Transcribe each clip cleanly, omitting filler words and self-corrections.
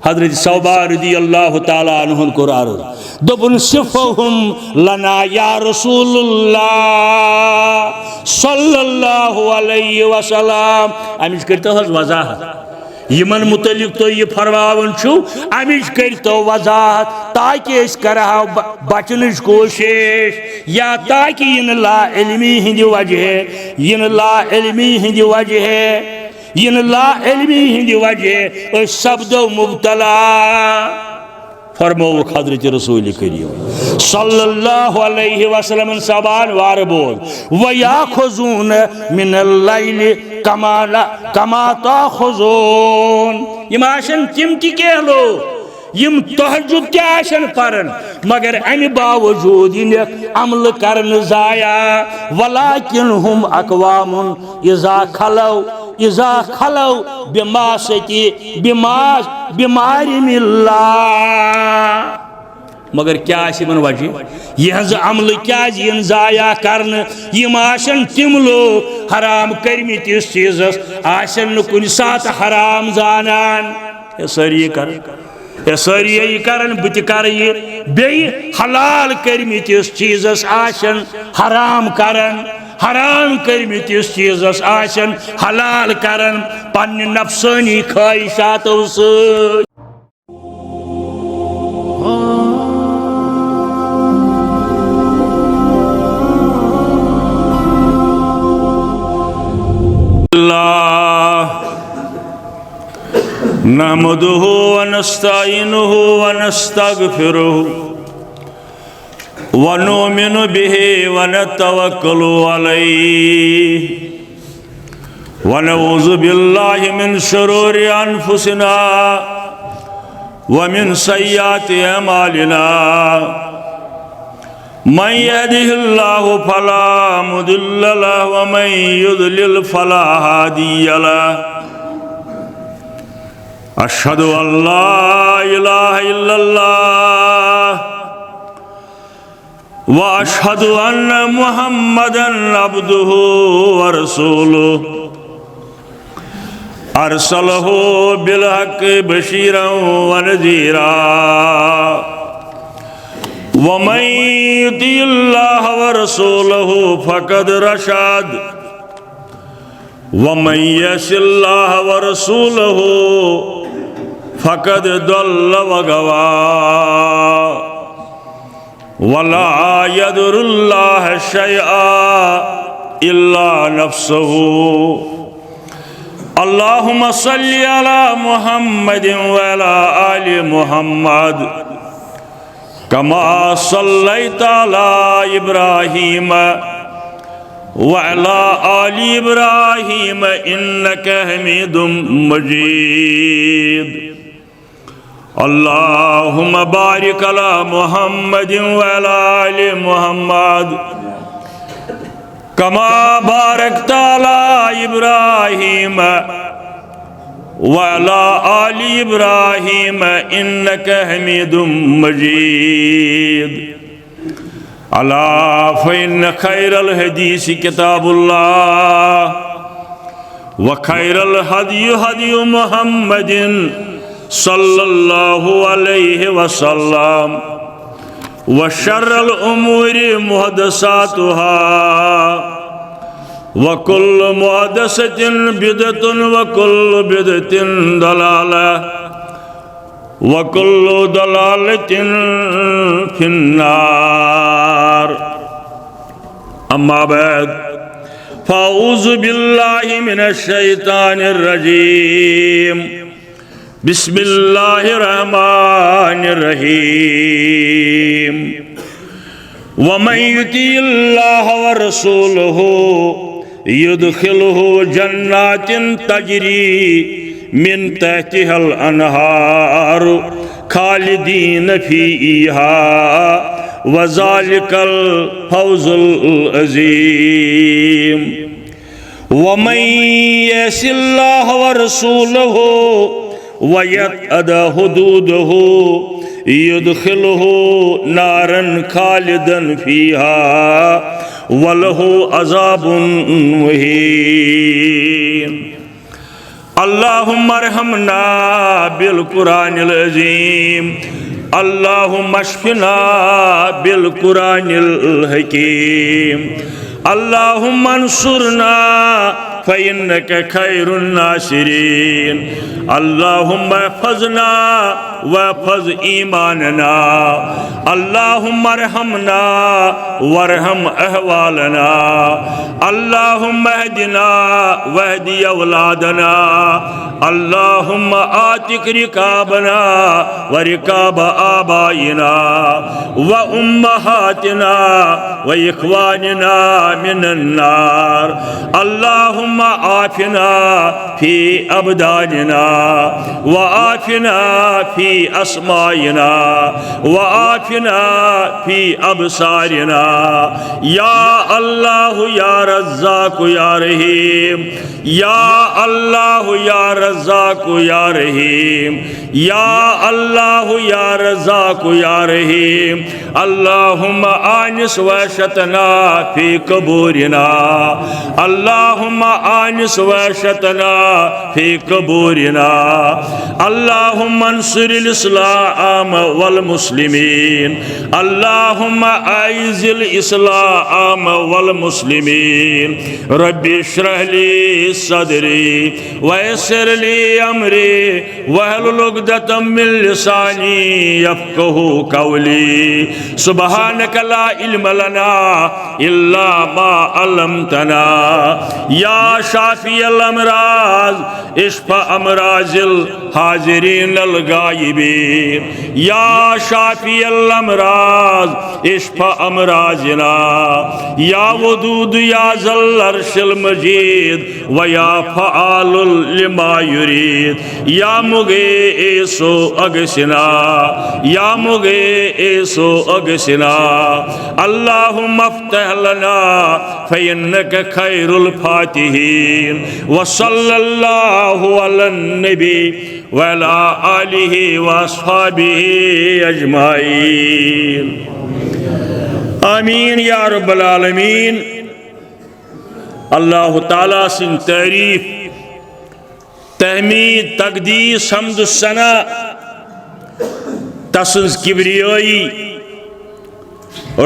हजरत सौबा रज़ियल्लाहु ताला अन्हु कोर अर्ज़ दोपुन सिफ़हुम लना या रसूलुल्लाह सल्लल्लाहु अलैहि वसल्लम अमिश करतो हज वजाहत यमन मुतलिक तो ये फरमावन छु अमिश करतो वजाहत ताकि इस करहा बचनच कोशिश या ताकि इन ला इल्मी हिंदी वजह शब्दो मुब्तला फरमो हजरत रसूल करीम सल्लल्लाहु अलैहि वसल्लम सबान वार बोल व याखुज़ून मिनल लैलि कमा ताखुज़ून यम आशन तिम ति केलो यम तहज्जुद क्या आशन परन मगर अमि बावजूद इन अमल करन जाया वलाकिन हुम अक़वामुन इज़ा खलौ बिमासति बिमारि मिल्ला मगर क्या मन वजह यह अमल क्या जाया करन यम आशन तिम लोग हराम करमित इस चीज़स आशन कुन सात हराम जानान सारी करन बत कर बे हलाल करमित इस चीज़स आशन हराम करन हराम करमित इस चीज़स आशन हलाल करन पन्ने नफ्सानी ख्वाहिशातों से नहमदुहु व नस्तईनुहु व नस्तगफिरुहु व नुमिनु बिहि व नतवक्कलु अलैहि व नऊज़ु बिल्लाहि मिन शुरूरि अनफुसिना व मिन सय्यिआति अमालिना मन यहदिहिल्लाहु फला मुदिल्ल लहु व मन युद्लिल फला हादिय लहु अशहदु अल्ला इलाहा इल्लल्लाह व अशहदु अन्ना मुहम्मदन अब्दुहु व रसूलुहु अरसलहु बिलहक बशीरन व नज़ीरा व मन युतिइल्लाह व रसूलहु फ़क़द रशद व मन यसिल्लाह व रसूलहु फ़क़द दल्ल व गवा वला यदुरुल्लाह शैअन इल्ला नफ्सहु अल्लाहुम्मा सल्लि अला मुहम्मदिन व अला आलि मुहम्मद कमा सल्लैता अला इब्राहीम व अला आलि इब्राहीम इन्नका हमीदुम मजीद अल्लाहुम्मा बारिक अला मुहम्मदिन व अला आलि मुहम्मद कमा बारकता अला इब्राहीम व अला आलि इब्राहीम इन्नका हमीदुम मजीद अला फ़इन्न खैरल हदीस किताबुल्लाह व खैरल हदी हदी मुहम्मदिन सल्लल्लाहु अलैहि वसल्लम व शर्रल उमूरि मुहदसातुहा व कुल्लु मुहदसतिन बिदअतुन व कुल्लु बिदअतिन दलालह व कुल्लु दलालतिन फिन्नार अम्मा बाद फ़अऊज़ु बिल्लाहि मिनश शैतानिर रजीम बिस्मिल्लाहिर रहमानिर रहीम व मन युतिइल्लाह व रसूलहु युदखिलहु जन्नातिन तजरी मिन तहतिहल अनहार खालिदीन फीहा व ज़ालिकल फौज़ुल अज़ीम व मन यसिल्लाह व रसूलहु व यतअद्द हुदूदहु युदखिलहु नारन खालिदन फीहा व लहु अज़ाबुन मुहीन अल्लाह अल्लाहुम्मा अरहमना बिल कुरानिल अज़ीम अल्लाहुम्मा अश्फिना बिल कुरानिल हकीम अल्लाहुम्मा अंसुरना फ़इन्नका खैरुन नासिरीन अल्लाहुम्मा हफ़ज़ना वहफ़ज़ ईमानना अल्लाहुम्मा अरहमना वरहम अहवालना अल्लाहुम्मा अहदिना वहदी औलादना अल्लाहुम्मा आतिक रिकाबना व रिकाब आबाइना व उम्महातिना व इख्वानिना मिनन नार अल्लाहुम्मा आफिना फी अबदानिना व आफिना फी अस्माइना व आफिना फी अबसारिना या अल्लाह या रज़्ज़ाक़ या रहीम या अल्लाह या रज़्ज़ाक़ या रहीम या अल्लाह या रज़्ज़ाक़ या रहीम अल्लाहुम्मा आनिस वशतना फी कबूरिना अल्लाहुम्मा आनिस वशतना फी कबूरिना अल्लाहुम्मा अंसुरिल इस्लाम वल मुस्लिमीन अल्लाहुम्मा आइज़िल इस्लाम वल मुस्लिमीन रब्बि इश्रह ली सदरी वयस्सिर ली अमरी वहलुल उक़दतम मिन लिसानी यफ़क़हू क़ौली सुब्हानका ला इल्म लना इल्ला मा अल्लमतना या शाफ़िअल अमराज़ इश्फ़ा अमराज़िल हाज़िरीन अल गायबीन या शाफ़िअल अमराज़ इश्फ़ा अमराज़िना या वदूद या ज़ल अर्शिल मजीद व या फ़आलुल लिमा युरीद या मुगीसो अगसिना या मुगीसो अगसिना अल्लाहुम्मा अफ़्तह लना फ़इन्नका खैरुल फ़ातिहीन व सल्लल्लाहु अलन नबी व अला आलिहि व अस्हाबिहि अजमाइन आमीन या रब्बल आलमीन। अल्लाह ताला सिन तारीफ तहमीद तकदीस हम्द सना तसंज किब्रियाई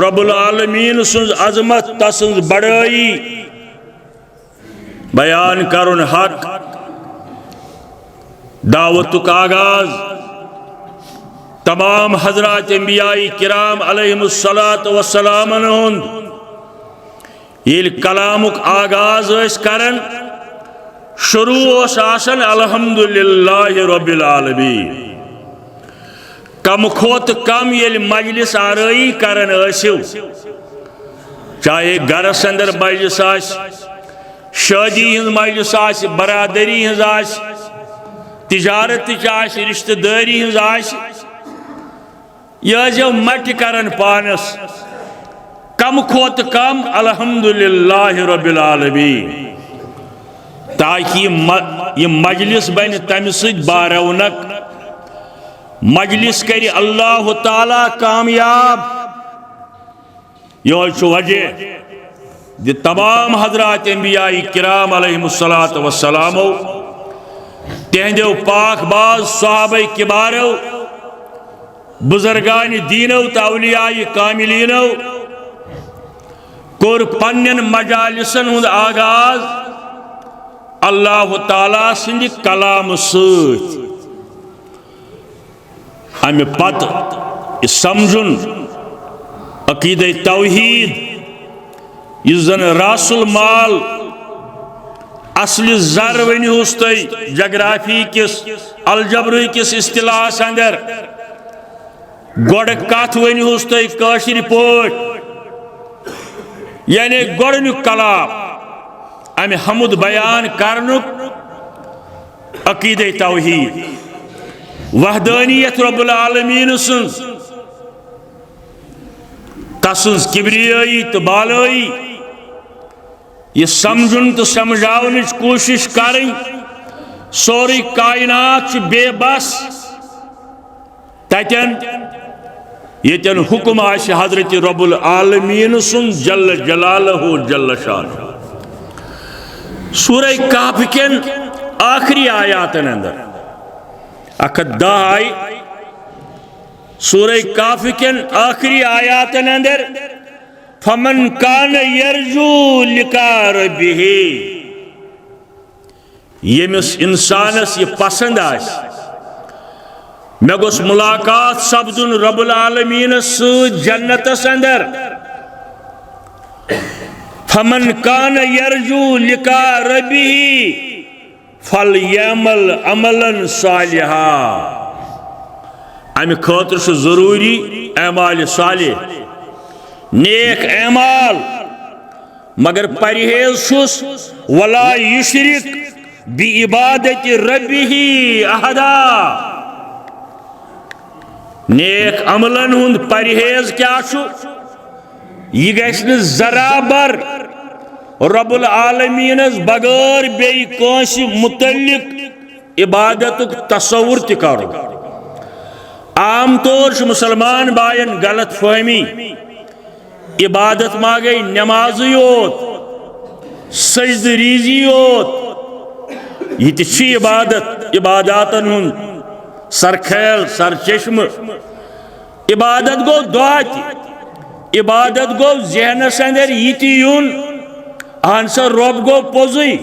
रब्बुल आलमीन सुंज अजमत तसंज बड़ाई बयान करुन हक दावतुक आगाज तमाम हजरात अंबियाई किराम अलैहिमुस्सलातु वस्सलाम ये कलामुक आगाज करन शुरू आसन अल्हम्दुलिल्लाहि रब्बिल आलमीन कम खोत कम ये मजलिस आरई करन चाहे गरस अंदर मजलिस शादी हज मजलिस बरादरी हज तिजारत रिश्तेदारी हज यह मट करन पानस कम खोत कम अल्हम्दुलिल्लाहि रब्बिल आलमीन ताकि ये मजलिस बन तम सद बारौनक मजलिस कर अल्लाह ताला कामयाब। यह वजह दि तमाम हजरात अंबियाई किराम अलैहिमुस्सलातु वस्सलामो तेहंदो पाक बाज सहाबा किबारो बुजुर्गान दीनो तौलियाए कामिलीनो कोर पन्न मजालिसन हुंद आगाज अल्लाह ताला सिंद कलाम सत अमे पत समझुन अकीद तौहीद इस जन रासुल माल असली जर वनुस तुम जग्राफी किस अलजब्र किस इस्तिलाहस अंदर गोड़ कथ वनुस तुम काशिर पोट यानी गोड़नुक कलाम अमे हमुद बयान करनुक अकीद तौहीद वहदानियत रब्बुल आलमीन सुन तसंज किब्रियाई तो बालाई ये समझुन तो समझावन कोशिश करें सोरी कायनात बेबस तन यन हुक्म आशे हजरत रब्बुल आलमीन सुन जल्ल जलालहु जल्ल शान सूरह कहफ केन आखिरी आयातन अंदर 10 आय सूरह काफ के आखिरी आयातन अंदर फमन कान यरजू लिका रब्बिही यमिस इंसानस ये पसंद आस मे गोस मुलाकात सपदुन रब्बुल आलमीन जन्नतस अंदर फमन कान यरजू लिका रब्बिही फल यमल अमलन सालिहा अमि खतर जरूरी अमाल सालिह नेक अमाल मगर परहेज छुस वला युशरिक बि इबादत रब्बिही अहदा नेक अमलन हुंद परहेज क्या छु यह गछ न जराबर रब्बुल आलमीनस बगैर बेई कांसि मुतल्लिक इबादतुक तसव्वुर त करो आम तौर मुसलमान बायन गलत फहमी इबादत मा गई नमाज योत सजद रीजी योत यह इबादत इबादतन हुंद सरखेल सरचश्म इबादत गो दुआ इबादत गो जहनस अंदर यह यून अहन सा रब गो पोजुई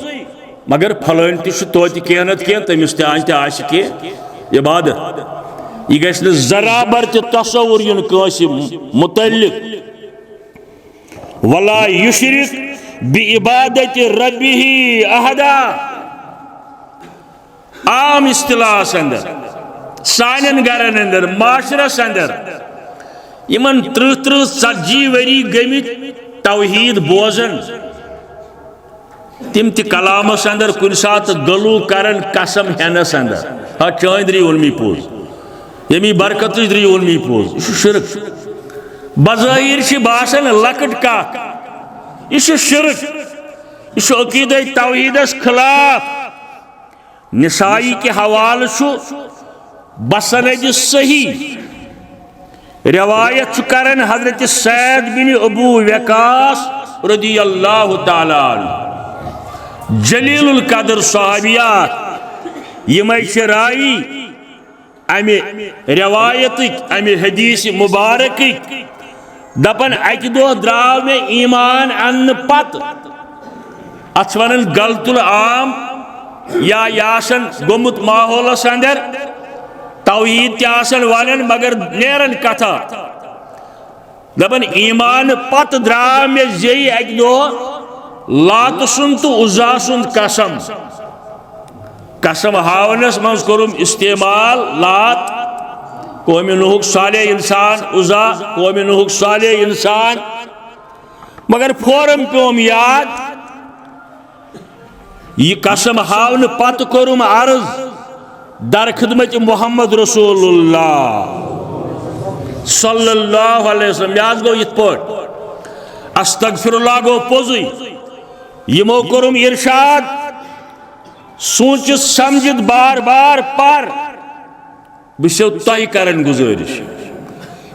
मगर फलान तोत कह नत कह तमिस तह इबादत यह गछ न जराबर तसव्वुर युन कांसि मुतल्लिक वला युशरिक बि इबादत रब्बिही अहदा आम इस्तिलाहस अंदर सानन गरन अंदर माशरस अंदर इमन 30-40 वरी गमित तौहीद बोजन तिम ति कलामस अंदर कुन सात गलू करन कसम हेनस अंदर हा चांदरी उलमी पोज यमी बरकत द्री उलमी पोज यह शिरक बज़ाहिर छ बासन लकट का यह शिरक यह अकीद तौहीदस खिलाफ निसाई के हवाल बसनद सही रिवायत करन हजरत सैद बिन अबू वक़ास रदियल्लाहु ताला अन्हु जलीलुल कदर सहाबियात यमै राई अमे रिवायत अमे हदीस मुबारक दपन अकि दो द्राव में ईमान अन्न पत अथ वन गलतुल आम या यासन गोमुत माहौलस अंदर तौहीद त्यासन वालन मगर नेरन कथा दपन ईमान पत द्राव में जई अकि दो लात सुन तो उज़ा सुन कसम कसम हावनस मज कोरुम इस्तेमाल लात कौम नूहुक सालेह इंसान उज़ा कौम नूहुक सालेह इंसान मगर फौरन पेम याद यह कसम हावन पत कोरुम अर्ज दर खिदमत मोहम्मद रसूलुल्लाह सल्लल्लाहु अलैहि वसल्लम याद गो यित पट अस्तगफिरुल्लाह गो पोजुई यमो कोरुम इरशाद सोच समझित बार बार पर बो तह करन गुजारिश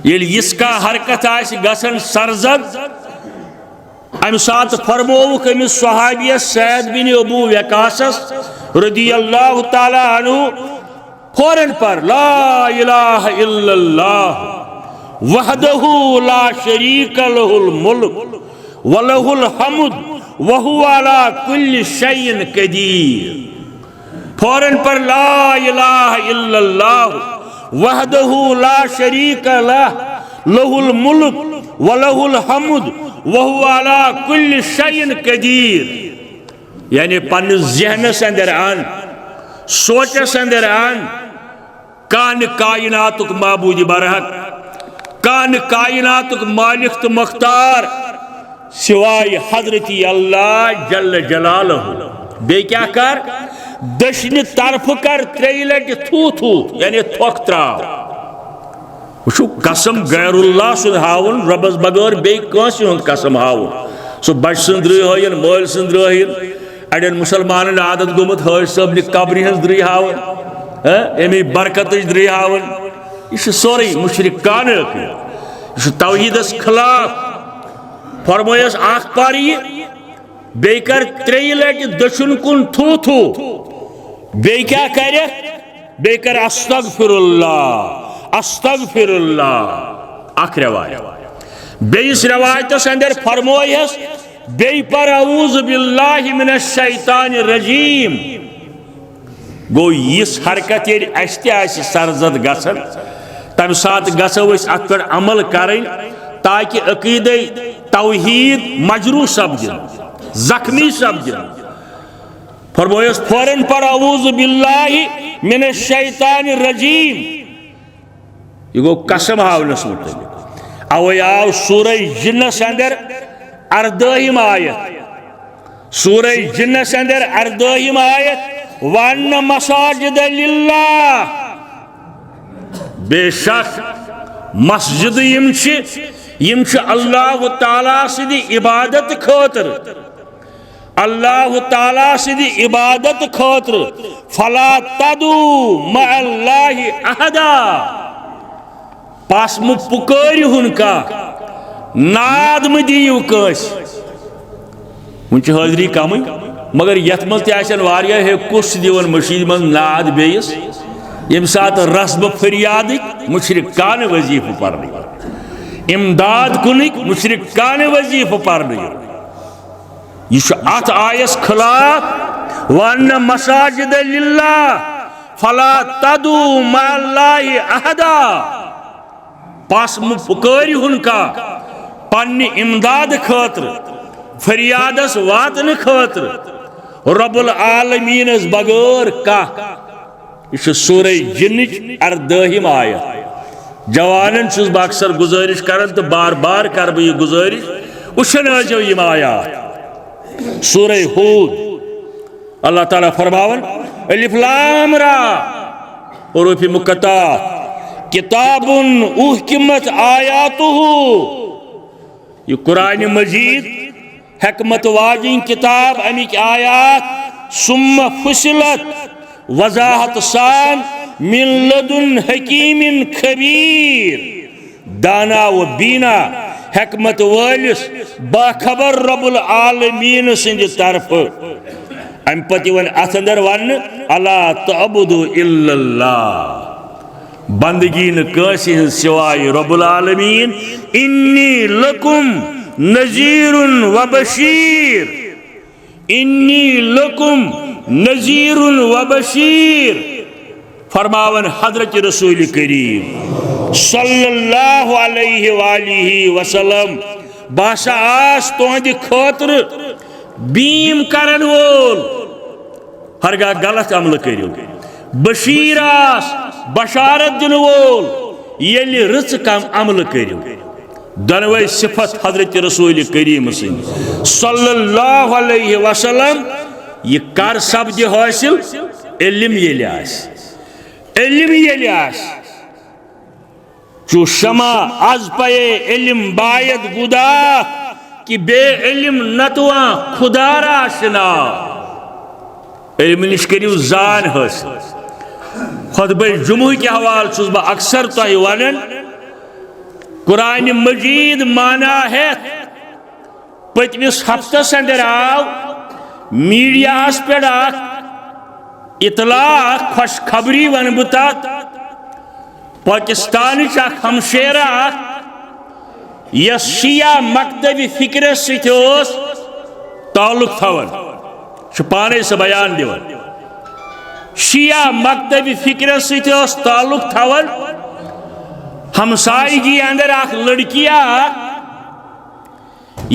ये इसका हरकत गसन सरजद अम सात फरमोवुक अमिस सहाबियस सैद बिन अबू वक़ासस रदियल्लाहु ताला अन्हु फौरन पर ला इलाहा इल्लल्लाह वहदहु ला शरीका लहुल मुल्क व लहुल हम्द व हुवा अला कुल्लि शैइन कदीर फौरन पर ला इलाहा इल्लल्लाह वहदहु ला शरीका लहुल मुल्क व लहुल हम्द व हुवा अला कुल्लि शैइन कदीर यानी पन्निस ज़हनस अंदर आन सोचस अंदर आन कान कायनातुक माबूद बरहक कान कायनातुक मालिक तो मुख्तार सिवाय हजरती अल्लाह जल्ल जलालहु बे क्या कर दशनि तरफ कर 3 लटि थू थू यानी थोक त्राव वो कसम गैरुल्लाह सुन हावन रबस बगैर बे कांसि हुंद कसम हावन सो बच सुंद रहिन मोल सुंद रहिन अड़न मुसलमान आदत गोमुत हज सबन कब्र हज द्री हावन अमी बरकत द्री हावन यह सोरे मुशरिकान यह तौहीदस खिलाफ फरमोयस आख पर बे कर 3 लटि दशुन कुन थू थू बे क्या करे बे कर अस्तगफिरुल्लाह अस्तगफिरुल्लाह अख रवायत बेइस रवायतस अंदर फरमोयस बे पर औज़ु बिल्लाहि मिनश शैतानिर रजीम गो इस हरकत ये सरजद गसन तम सात गसो अत पे अमल करें ताकि अकीदे तौहीद मजरू सपदिन जख्मी सपदिन फरमोयस फौरन पर औज़ु बिल्लाहि मिनश शैतानिर रजीम ये गो कसम हावनस मुतल्लिक अवे आव सूरह जिन्नस अंदर 18 आयत सूरह जिन्नस अंदर 18 आयत वन्न मसाजिद लिल्लाह बेशक मस्जिद यम अल्लाह ताला सिदी इबादत खातिर अल्लाह ताला सिदी इबादत खातिर फला तदू मअल्लाहि अहदा पास मु पुकारि हुनका नाद म दियु कस हुन हाजरी कम मगर यथ मज तह हे कुछ दिवन मशीद मज नाद बेस यम सात रस्ब फरियाद मुशरिकान वजीफ पर इमदाद कुनिक मुशरिकान वजीफ पर यह अत आयस खिलाफ वन्न मसाजिद लिल्लाह फला तदू मअल्लाहि अहदा पास मु पुकारी हुनका पन्नी इमदाद खातिर फरियादस वातन खातिर रब्बुल आलमीनस बगैर का यह सूरह जिन्निच 18 आयत जवानन छुस बह अक्सर गुजारिश करन तो बार बार कर बह यह गुजारिश उशन आजो यम आयात सूरह हूद अल्लाह ताला फरमावन अलिफ लाम रा हुरूफ मुक़त्ता किताबुन उहकिमत आयातुहु ये कुरान मजीद हिकमत वाजिन किताब अमिक आयात सुम्मा फुसिलत वजाहत सान मिन लदुन हकीमिन खबीर दाना व बीना हिकमत वालिस बाखबर रब्बुल आलमीन सिंद तरफ अम पति वन अथ अंदर वन अला तअबुदु इल्लल्लाह बंदगी न कासी सिवाय रब्बुल आलमीन इन्नी लकुम नज़ीरुन व बशीर इन्नी लकुम नज़ीरुन व बशीर फरमावन हजरत रसूल करीम सल्लल्लाहु अलैहि वसल्लम बासा आस तुहद खातिर बीम करन वोल हरगा गलत अमल करियो बशीर आस बशारत दिन वोल ये रच कम अमल करियो दनवे सिफत हजरत रसूल करीम सल्लल्लाहु अलैहि वसल्लम ये कर सब्द हासिल इल्म ये चु शमा आज पे इल्म बायद गुदा कि बे इल्म नतवा खुदारा आशना इल्म निश करियो जान हासिल खुतबे जुमुह के हवाल छुस बह अक्सर तह वनन कुरान मजीद माना है पतमिस हफ्तस अंदर आव मीडिया पे इतला खुशखबरी वन बह पाकिस्तान हमशेरा यस शिया मकतबी फिक्र सत ताल्लुक थवन पाने से बयान दिवन शिया मकतबी फिक्र सत ताल्लुक थवन हमसायगी अंदर अख लड़की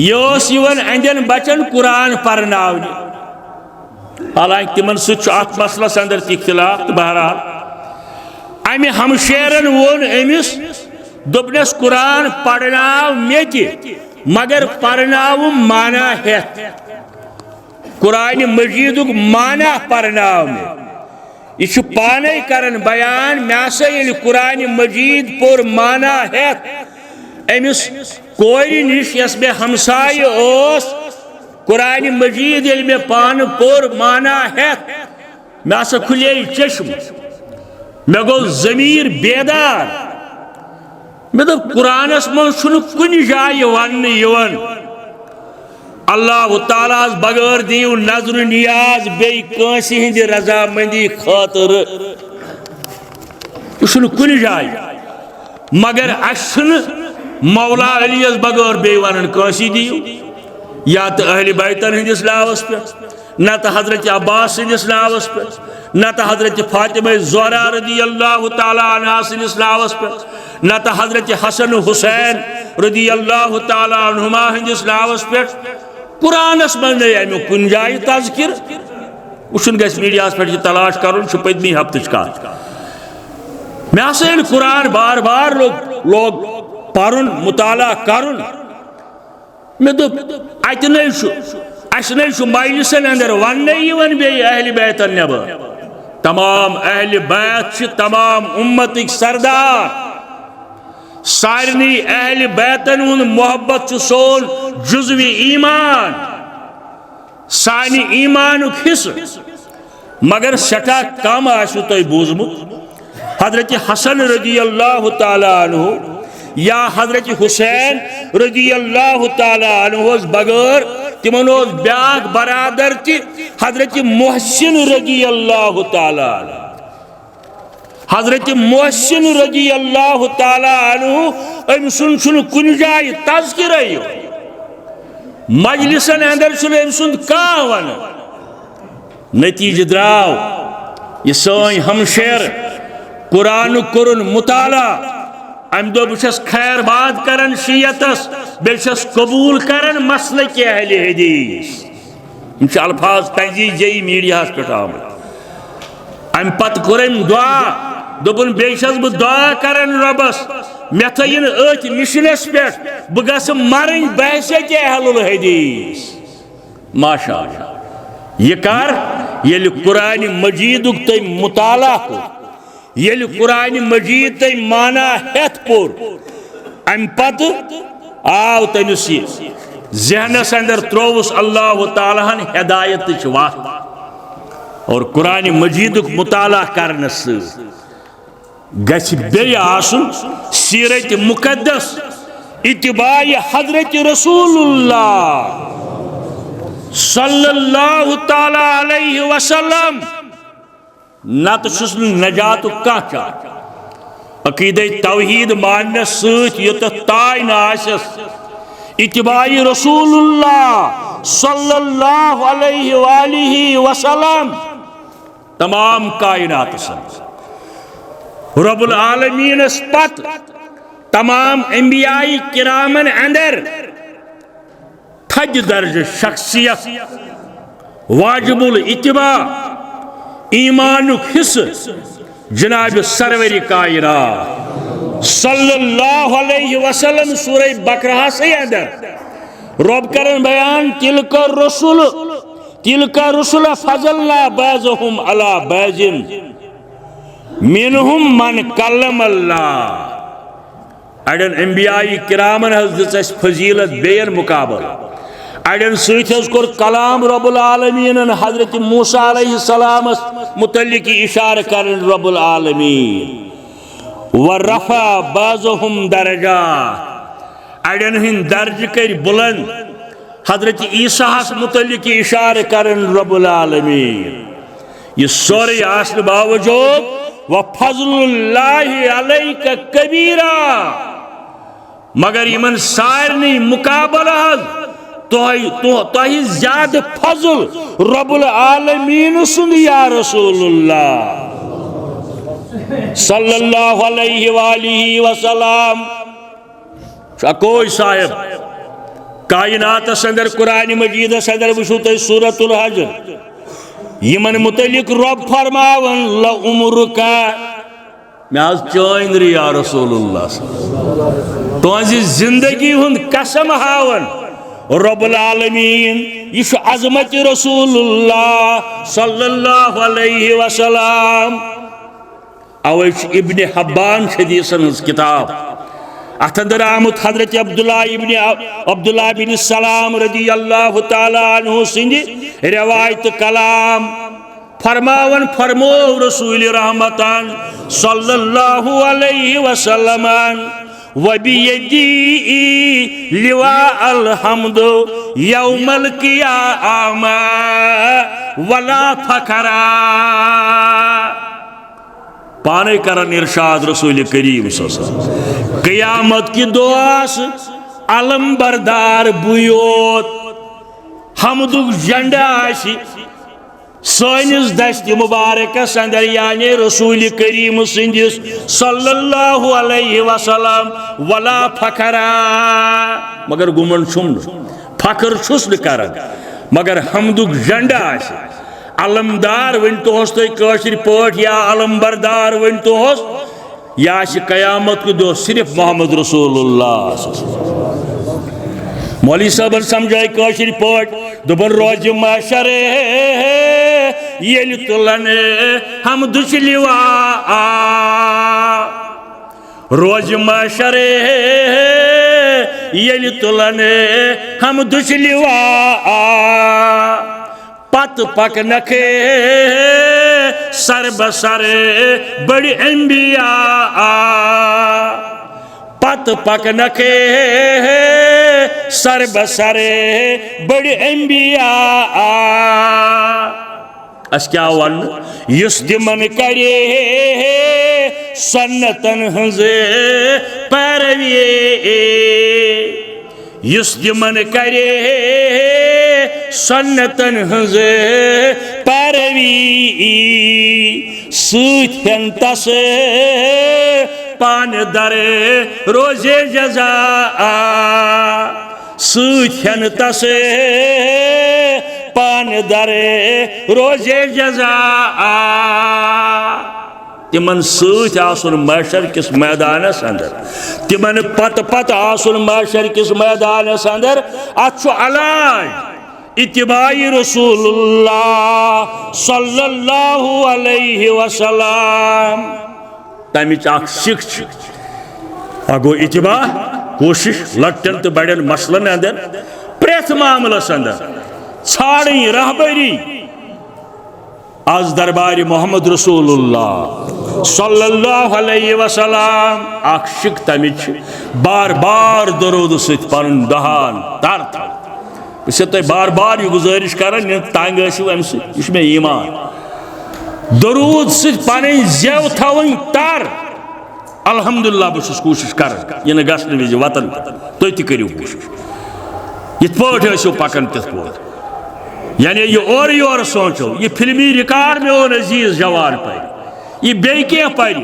यन अंदन बचन कुरान परनावने हालांकि तिमन सत मसलस अंदर इख्तिलाफ तो बहरहाल अमि हमशेरन वोन अमिस दोपनस कुरान पढ़नाव मे मगर परनाव माना है कुरान मजीदुक माना परनाव में यह पाने करन बयान मैसा ये कुरान मजीद पोर माना है अमिस कोर निश यस मे हमसाय कुरान मजीद ये मे पान पोर माना है मैसा खुले चश्म मे गो जमीर बेदार मे दप कुरानस मन कुन जाय वन अल्लाह ताला बगैर दियो नजर नियाज बे कंसी हिंद रजामंदी खातर कुन जाय मगर अशन मौला अली बगैर बे वन कंसी दियो या तो अहले बैतन हिंदिस नावस पे न तो हजरत अब्बास सिंदिस नावस पे न तो हजरत फातिमा ज़ोहरा रदी अल्लाह ताला अन्हा सिंदिस नावस पे न तो हजरत हसन हुसैन रदी अल्लाह ताला अन्हुमा हिंदिस नावस पे कुरानस मन अमु कुन जाय तज़किर वुन गस मीडिया पे तलाश कर पदमी हफ्त मे हसा कुरान बार बार लोग पर्न मुताला कर मे दोप अत मजलिसन अंदर वन बे अहल बैतन नबर तमाम अहल बैत तमाम उम्मत सरदार सारनी अहल बैतन उन मोहब्बत सोन जुज़वी ईमान सानी ईमान हिस मगर सठा कम आसु तुम बूजमुत हजरत हसन रदी अल्लाह ताला अन्हु या हजरत हुसैन रदी अल्लाह ताला अन्हु बगैर तिमन ब्याक बरादर हजरत मोहसिन रदी अल्लाह ताला हजरत मोहसिन रदी अल्लाह ताला अन्हु अम सुन कुन जाय तज़किर मजलिसन अंदर अम सुन कह वन नतीज द्राव यह सन हमशेर कुरान कुरन मुताला अम दो बस खैर बात करन शियतस बेस कबूल करन मसल के अहले हदीस अल्फाज तजी जई मीडिया पे अम पत कोरम दुआ दोपन बेस बह दुआ करन रबस मे थयन अथ मिशनस पे बह गस मरन बहसे के अहलुल हदीस माशाअल्लाह यह कर ये कुरान मजीद तुम मुताला हो ये कुरान मजीद तुम माना हेत पोर अम पत आव तमिस जहनस अंदर त्रोवस अल्लाह तालाहन हिदायत वात और कुरान मजीद मुताला करने बे आसुन सीरत मुकद्दस इत्तिबाय हजरत रसूलुल्लाह सल्लल्लाहु ताला अलैहि वसल्लम न तो नजात कह अकीद तौहीद मानने सत ताय नासस इत्तिबाई रसूलुल्लाह सल्लल्लाहु अलैहि वसल्लम तमाम कायनात रब्बुल आलमीन पत तमाम अंबियाई किरामन अंदर थज दर्ज शख्सियत वाजिबुल इत्तिबा ईमान हिस जनाब सरवरी कायनात सल्लल्लाहु अलैहि वसल्लम सूरह बकरा से अंदर रब करन बयान तिलका रसूल फजलना बाज़हुम अला बाज़िन मिनहुम मन कल्लम अल्लाह अड़न अंबियाई किरामन दिस फजीलत बेन मुकाबल अड़न सर कलाम रब्बुल आलमीन हजरत मूसा अलैहिस्सलाम मुतल्लिक इशार कर रब्बुल आलमीन व रफा बाज़हुम दरजात अड़न हिंद दर्ज कर बुलंद हजरत ईसा मुतल्लिक इशार कर रब्बुल आलमीन यह सोरे आसने बावजूद व फज़लुल्लाहि अलैका कबीरा मगर इमन सारनी मुकाबला तोह ज्यादा फजल रब्बुल आलमीन सुन या रसूलुल्लाह सल्लल्लाहु अलैहि वसल्लम कोई साहिब कायनात अंदर कुरान मजीद अंदर वुचु तुम सूरतुल हज यमन मुतलिक रब फरमावन ल उम्रुका मे आज चंद्र या रसूलुल्लाह तुझ जिंदगी हुंद कसम हावन रब्बुल आलमीन यह अजमत रसूलुल्लाह सल्लल्लाहु अलैहि वसल्लम अवे इब्न हब्बान हदीसन हज किताब अथ अंदर आमुत हजरत अब्दुल्लाह बिन सलाम रदी अल्लाह ताला अन्हु सिंध रिवायत कलाम फरमावन फरमो रसूल रहमतन सल्लल्लाहु अलैहि वसल्लम वबियदी लिवा अलहम्द यौमल क़ियामा वला फखरा। पाने करन इरशाद रसूल करीम सल्लल्लाहु क़यामत की दुआस अलम बरदार बुयोत हमदुक झंडा आशि सानिस दस्त मुबारकस अंदर यानी रसूल करीम सिंदिस सल्लल्लाहु अलैहि वसल्लम वला फखरा। मगर गुमन छुम फखर छुस न करन मगर हमदुक झंडा आशि अलमदार वन तोहस तुम कशिर पट या अलमबरदार वन तोहस या क़यामत को दो सिर्फ मोहम्मद रसूलुल्लाह। मौलवी साहबन समझाई कशिर पट दोपन रोज माशरे येल तुलन हम दुशलिवा रोज माशरे येल तुलन हम दुशलिवा पत पक नखे सर बसर बड़ी अंबिया पत पक नखे सर बसर बड़ी अंबिया। अस क्या वन युस दिमन करे सन्नतन हंजे पैरवी युस दिमन करे सन्नतन हंजे पैरवी सूथन तस पान दरे रोजे जजा सूथन तस पान दरे रोजे जजा तिमन सूथ आसुन महशर किस मैदानस अंदर तिमन पत पत आसुन महशर किस मैदानस अंदर अच्छो अलाज इत्तिबाई रसूलुल्लाह सल्लल्लाहु अलैहि वसल्लम तमिच अख शिख अगो इत्तिबा कोशिश लट्टन तो बड़न मसलन अंदर प्रेथ मामलस अंदर छाड़ी रहबरी आज दरबारी मोहम्मद रसूलुल्लाह सल्लल्लाहु अलैहि वसल्लम अख शिख तमिच बार बार दरूद सत पन दहान तर तुम बार बार यह गुजारिश कर तंग यह मे ईमान दरूद सन जेव थवन तर अल्हम्दुलिल्लाह बहुत कोशिश कर यह गसन विज वतन तुम तु करो कोशिश ये पकन तिथ पे यानी यह और योर सोचो यह फिल्मी रिकॉर्ड में ओन अजीज जवान पर यह बे पर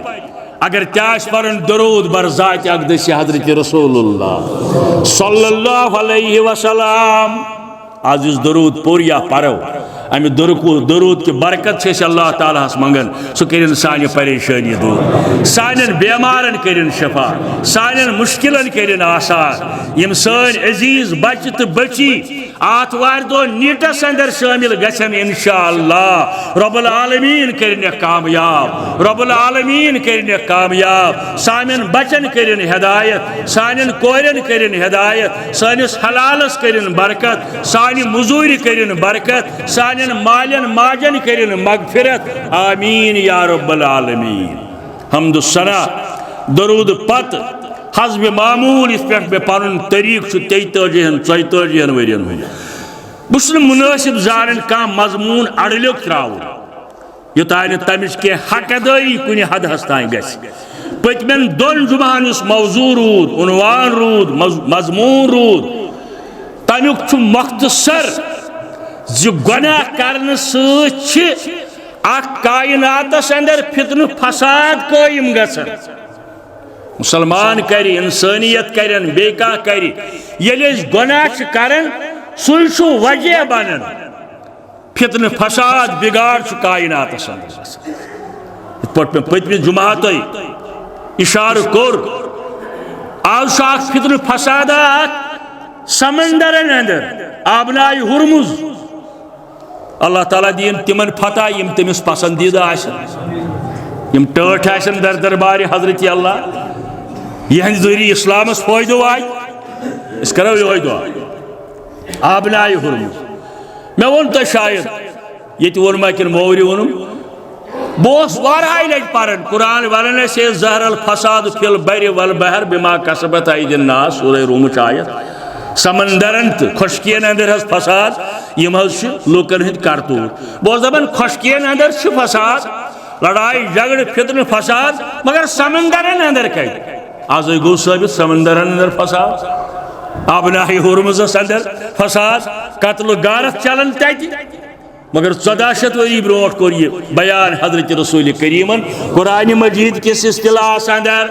अगर त्याश परन दरूद बर जात अकदस हजरत रसूलुल्लाह सल्लल्लाहु अलैहि वसल्लम आज इस दरूद पुर या परो अमे दरूद की बरकत से अल्लाह ताला मंगन सह कर सान परेशानी दूर सान बेमारन कर शफा सान मुश्किलन कर आसान यम सान अजीज बच तो बची आतवार दो नीटस अंदर शामिल गसन इंशाअल्लाह रब्बुल आलमीन करने कामयाब रब्बुल आलमीन करने कामयाब सानन बचन करिन हिदायत सानन कोरन करिन हिदायत सानिस हलालस करिन बरकत सानि मुजूरी करिन बरकत सानन मालन माजन करिन मगफिरत आमीन या रब्बुल आलमीन। हम्दु सना दरूद पत हज़्ब मामूल इस पे मे पन तरीक 33-44 वरियन बस मुनासिब जान कह मजमून अड़लिक त्राव योतान तमिच के हक अदाई कुन हदस तान पतमें दोन जुमान मौजू रूद उनवान रूद मजमून रूद तमुक मुख्तसर गुनाह करने कायनातस अंदर फितन फसाद कायम गसन मुसलमान कर इंसानियत करन बेका कर ये गुनाह करन सह वजह बनन फितन फसाद बिगाड़ कायनातस अंदर पतमे जुमात इशार कोर आज फितन फसाद समंदरन अंदर आबनाय हुरमुज अल्लाह ताला दीन तिमन फतह यम तमिस पसंदीदा यम टठ आसन दर दरबार हजरत अल्लाह यहंद जरिए इस्लामस फायदो आय इस करो यो दुआ आबनाय हुरमुज मे वोन तो शायद ये वोनमा किन मोवरी वोनुम बोस वारहाई लट पारन कुरान वलन से ज़हरल फसाद फिल बर्रि वल बहर बिमा कसबत अयदिन नास सूरह रूम आयत समंदरन तो खुशकियन अंदर हज फसाद यम लूकन हंद करतूत बोस दपन खुशकियन अंदर फसाद लड़ाई झगड़ फितन फसाद मगर समंदरन अंदर कत आज गो साबित समंदरन अंदर फसाद आबनाही हुरमुज़स अंदर फसाद कत्ल गारत चलन तत मगर 1400 वरी ब्रोट कोर ये बयान हजरत रसूल करीमन कुरान मजीद किस इस्तिलास अंदर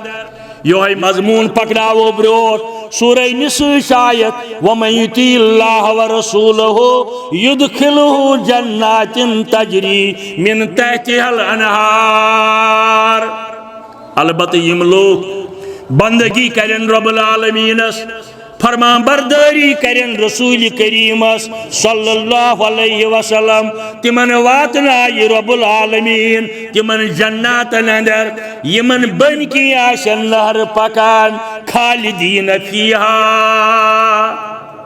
योह मजमून पकड़ावो ब्रोट सूरह निसा शायत वमन युतिल्लाह व रसूलहु युदखिलहु जन्नातिन तजरी मिन तहतिहल अनहार। अलबत्ता यम लोग बंदगी करें रब्बुल आलमीनस फरमाबरदारी करें रसूल करीमस सल्लल्लाहु अलैहि वसल्लम तिमन वातनाय रब्बुल आलमीन तिमन जन्नातन अंदर यमन बन की आशन नहर पकान खालिदीन फीहा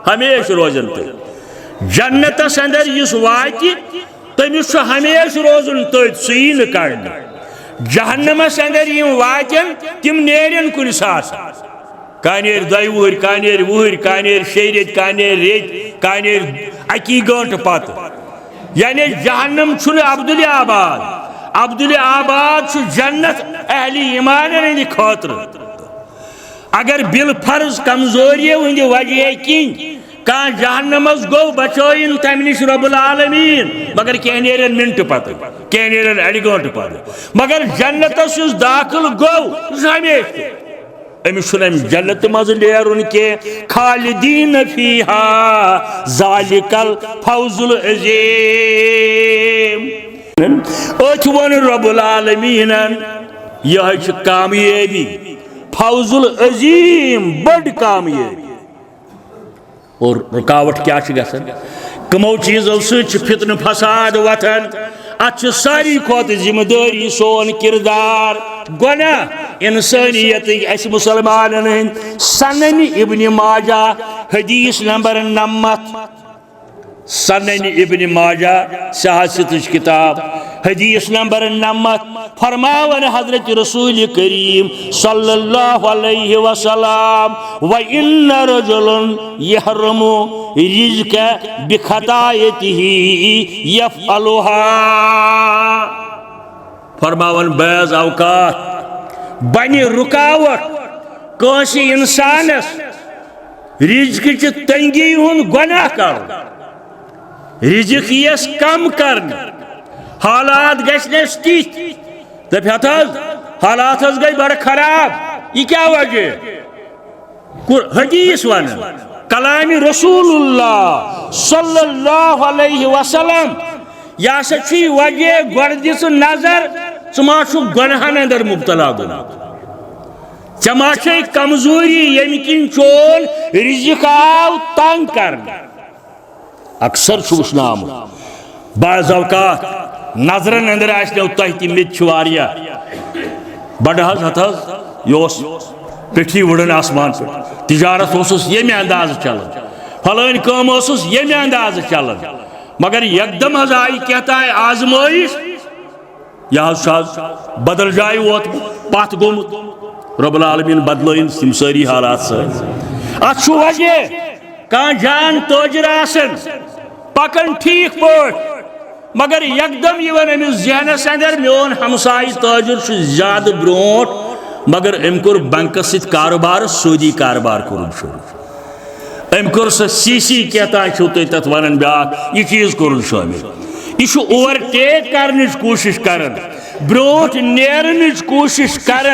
हमेश रोजन तो जन्नतस अंदर युस वाति तमिस हमेश रोजन तो सीन कड़न जहन्नमस अंदर यम वातन तिम नेरन कुन साथ कानेर 2 वुहर कानेर वुहर कानेर 6 रेत कानेर रेत कानेर अकी गंट पत यानी जहन्नम छुन अब्दुल आबाद छु जन्नत अहली ईमान हंद खतर अगर बिल फर्ज कमजोरी हंद वजह किन कह जहन्नमस गो बचोइन तम निश रब्बुल आलमीन मगर कह नेरन मिनट पत कह नेरन अड़ गंट पत मगर जन्नतस युस दाखिल गो हमेश अमिस जन्नत मज नेरुन के खालिदीन फीहा ज़ालिकल फौजुल अज़ीम अथ वन रब्बुल आलमीनन यह कामयाबी फौजुल अज़ीम बड़ कामयाबी और रुकावट क्या गसन कमो चीजों सच फितन फसाद वथन अत सारी खोत जिम्मेदारी सोन किरदार गुना इंसानियत मुसलमान सनन इब्न माजा हदीस नंबर 90 सनन इब्न माजा सियासत किताब हदीस नंबर 90 फरमावन हजरत रसूल करीम सल्लल्लाहु अलैहि वसल्लम व इन्न रजुलन यहरमु रिज़्क़ बिखतायतिही यफ़अलुहा फरमावन बैज़ औकात बनि रुकावट कांसी इंसानस रिज़्क़ च तंगी हुन गुनाह कर रिज़्क़ यस कम करन हालात गस तिथ दप हालात गई बड़ खराब यह क्या वजह हदीस वन कलाम रसूलुल्लाह सल्लल्लाहु अलैहि वसल्लम यह वजह गोदिस नजर मा गुनहन अंदर मुब्तला गुन मा कमजोरी यम किन चोन रिज़्क़ आव तंग कर अक्सर वुचनाम बाज़ औकात नजरन अंदर आसनो तह मित बड़ हथ पेठी उड़न आसमान पे तिजारत ये अंदाज चलन फलान कम ये अंदाज चलन मगर एकदम आई कहता है आजमाइश यह बदल जाए वोत पत गोमुत रब्बुल आलमीन बदल तम सारी हालात अत वजह कह जान तोजर पकन ठीक पट मगर एकदम यवन अमिस जहनस अंदर मोन हमसाय ताजुर ज्यादा ब्रोट मगर अम कोर बैंकस सत कारोबार सऊदी कारोबार कोर शुरू अम कोर सी कहता तथ वन ब्या यह चीज कोर शामिल यह ओवरटेक कर कोशिश कर ब्रोट नेरन कोशिश कर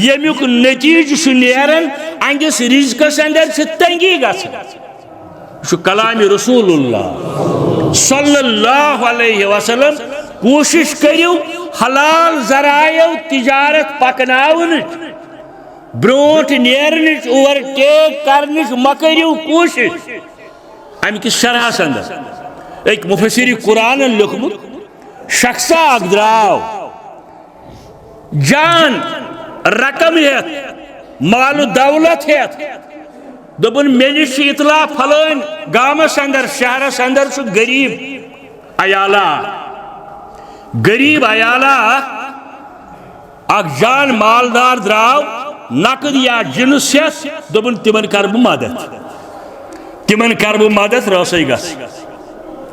यमुक नतीज नेरन अंगिस रिज़्क़स अंदर तंगी गु कलाम रसूलुल्लाह सल्लल्लाहु अलैहि वसल्लम कोशिश करियो हलाल जरायो तिजारत पकनावन ब्रोट नेरन ओवरटेक करनिश मकरियो कोशिश अम किस शरहस अंदर एक मुफस्सिर कुरान लिखमुत शख्सा अख द्राव जान रकम हेत माल दौलत हेत दोपन मे निश इतला फलान गामस अंदर शहरस अंदर गरीब अयाला गरीब अयाला जान मालदार द्राव नकद या जिनस दोपन तिमन कर मदद रसोई गस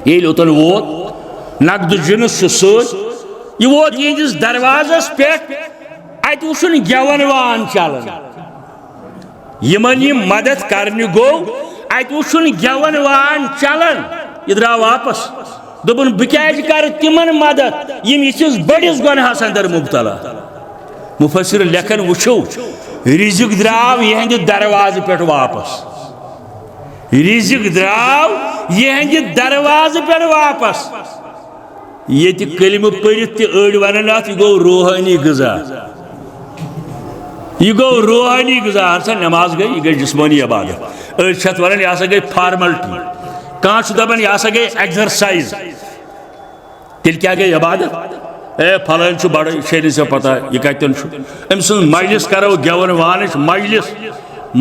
ये ओतन वोत नकद जिनस सह वोत यहस दरवाजस पे अत वुन गेवन वान चलान यमन यह मदद करने गो अत वुन गेवन वान चलान यह द्राव वापस दोपन बह क्या कर तिमन मदद यम इस बड़िस गुनहस अंदर मुबतला मुफसर लेखन वुचो रिजिक द्राव यहंद दरवाज पे वापस रिजिक द्राव यहंद दरवाज पे वापस ये कलिम पढ़ित अड़ वन यह गो रूहानी गजा यह गो रूहानी गजा हर नमाज गई यह गई जिस्मानी इबादत अड़ वन यह गई फार्मलिटी कह दपान यह गई एक्सरसाइज तेल क्या गई इबादत फलान बड़ शेर से पता यह कतन अम सुन मजलिस करो गेवन वान मजलिस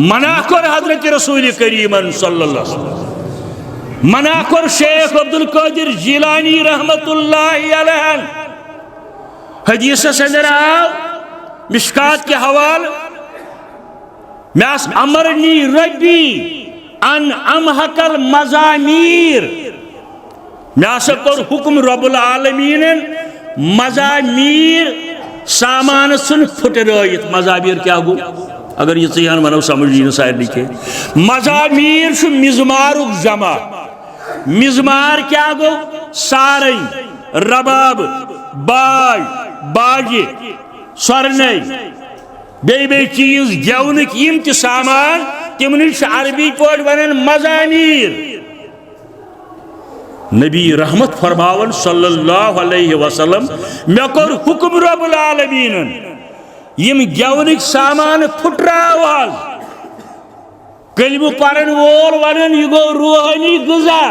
मना कर हजरत रसूल करीम सल्लल्लाहु अलैहि वसल्लम मना कर शेख अब्दुल कादिर जिलानी रहमतुल्लाहि अलैह हदीस अंदर आव मिशकात के हवाल में अमरनी रबी अन अमहकल मजामीर में कर हुक्म रब्बुल आलमीन मजामीर सामान सुन फुटरायत मजामीर क्या गो अगर ये चीन वनो समझ सारे के मजामीर मिजमारुक जमा मिजमार क्या गो सारे रबाब बाज बाजे स्वर्न बे चीज गेवनक यम त सामान तिमन अरबी पे वन मजामीर नबी रहमत फरमावन सल्लल्लाहु अलैहि वसल्लम मे कर हुक्म रब्बुल आलमीन यम गेवनिक सामान फुटरावाल कलिम परन वोल वन यह गो रूहानी गुजा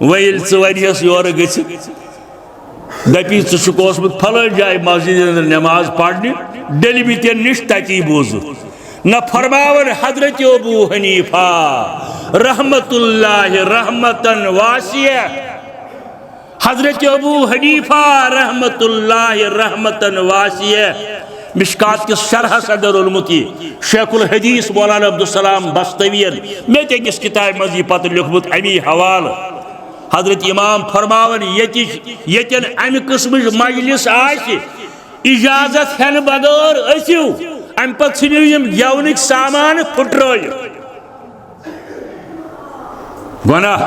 वैल वरियस योर गि दपी चुकोसमुत फलान जाए मस्जिद नमाज पढ़ने डेलि ते निश तती बोज न फरमावन हजरत अबू हनीफा रहमतुल्लाह रहमतन वासिया हजरत अबू हनीफा रहमतुल्लाह रहमतन वासिया मिशकात के शरह सदर उलमुती शेखुल हदीस मौलाना अब्दुलसलाम बस्तवियन मे किस किताब मज यह पत लिखमुत अमी हवाल हजरत इमाम फरमावन यन अमि किस्म मजलिस इजाजत हेन बगैर असिव अम पे गेवनिक सामान फुटराय गुनाह